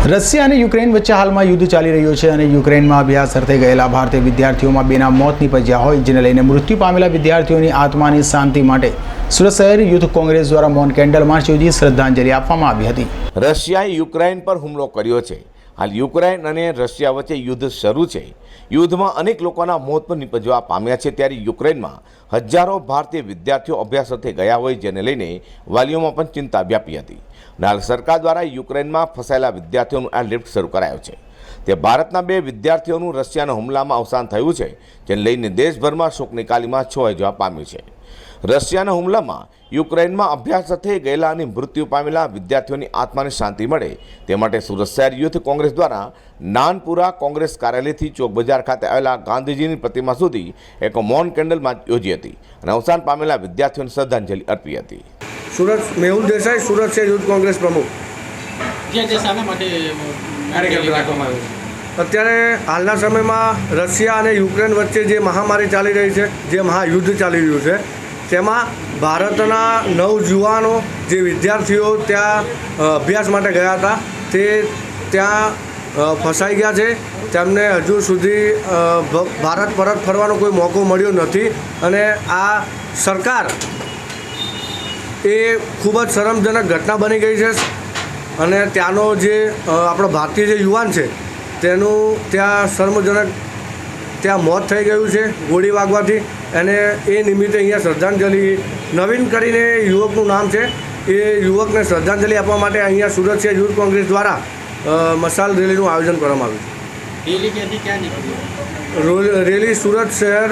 Russia અને Ukraine વચ્ચે હાલમાં યુદ્ધ ચાલી રહ્યું છે અને યુક્રેનમાં અભ્યાસ અર્થે ગયેલા ભારતીય વિદ્યાર્થીઓમાં બેના મોત નીપજ્યા હોય, જેને લઈને મૃત્યુ પામેલા વિદ્યાર્થીઓની આત્માની શાંતિ માટે સુરત શહેર યુથ કોંગ્રેસ દ્વારા મૌન કેન્ડલ માર્ચ યોજી શ્રદ્ધાંજલિ આપવામાં આવી હતી। રશિયાએ યુક્રેન પર હુમલો કર્યો છે। હાલ યુક્રેન અને રશિયા વચ્ચે યુદ્ધ શરૂ છે। યુદ્ધમાં અનેક લોકોના મોત પર નિપજવા પામ્યા છે, ત્યારે યુક્રેનમાં હજારો ભારતીય વિદ્યાર્થીઓ અભ્યાસ અર્થે ગયા હોય, જેને લઈને વાલીઓમાં પણ ચિંતા વ્યાપી હતી। હાલ સરકાર દ્વારા યુક્રેનમાં ફસાયેલા વિદ્યાર્થીઓનું એરલિફ્ટ શરૂ કરાયો છે। તે ભારતના 2 વિદ્યાર્થીઓનું રશિયાના હુમલામાં અવસાન થયું છે, જેને લઈને દેશભરમાં શોકની કાલીમાં છવાઈ જવા પામ્યું છે। રશિયાના હુમલામાં યુક્રેનમાં અભ્યાસ અર્થે ગયેલા અને મૃત્યુ પામેલા વિદ્યાર્થીઓની આત્માને શાંતિ મળે તે માટે સુરત શહેર યુથ કોંગ્રેસ દ્વારા નાનપુરા કોંગ્રેસ કાર્યાલયથી ચોક બજાર ખાતે આવેલા ગાંધીજીની પ્રતિમા સુધી એક મૌન કેન્ડલ માર્ચ યોજી હતી અને અવસાન પામેલા વિદ્યાર્થીઓને શ્રદ્ધાંજલિ અર્પી હતી। સુરત મેહુલ દેસાઈ, સુરત શહેર યુથ કોંગ્રેસ પ્રમુખ। અત્યારે હાલના સમયમાં રશિયા અને યુક્રેન વચ્ચે જે મહામારી ચાલી રહી છે, જે મહાયુદ્ધ ચાલી રહ્યું છે, તેમાં ભારતના નવજુવાનો જે વિદ્યાર્થીઓ ત્યાં અભ્યાસ માટે ગયા હતા તે ત્યાં ફસાઈ ગયા છે। તેમને હજુ સુધી ભારત પરત ફરવાનો કોઈ મોકો મળ્યો નથી અને આ સરકાર એ ખૂબ જ શરમજનક ઘટના બની ગઈ છે અને ત્યાંનો જે આપણો ભારતીય જે યુવાન છે તેનું ત્યાં શરમજનક ત્યાં મોત થઈ ગયું છે ગોળી વાગવાથી, અને એ નિમિત્તે અહીંયા શ્રદ્ધાંજલિ નવીન કરીને યુવકનું નામ છે, એ યુવકને શ્રદ્ધાંજલિ આપવા માટે અહીંયા સુરત શહેર યુથ કોંગ્રેસ દ્વારા મશાલ રેલીનું આયોજન કરવામાં આવ્યું। રેલી સુરત શહેર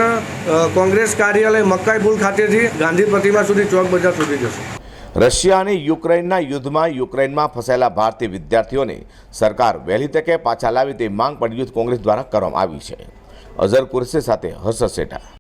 કોંગ્રેસ કાર્યાલય મકાઈ પુલ ખાતેથી ગાંધી પ્રતિમા સુધી ચોક બજાર સુધી જશે। રશિયા અને યુક્રેનના યુદ્ધમાં યુક્રેનમાં ફસાયેલા ભારતીય વિદ્યાર્થીઓને સરકાર વહેલી તકે પાછા લાવી તે માંગ પણ યુથ કોંગ્રેસ દ્વારા કરવામાં આવી છે। અઝર કુરેશી સાથે હર્ષદ સેઠા।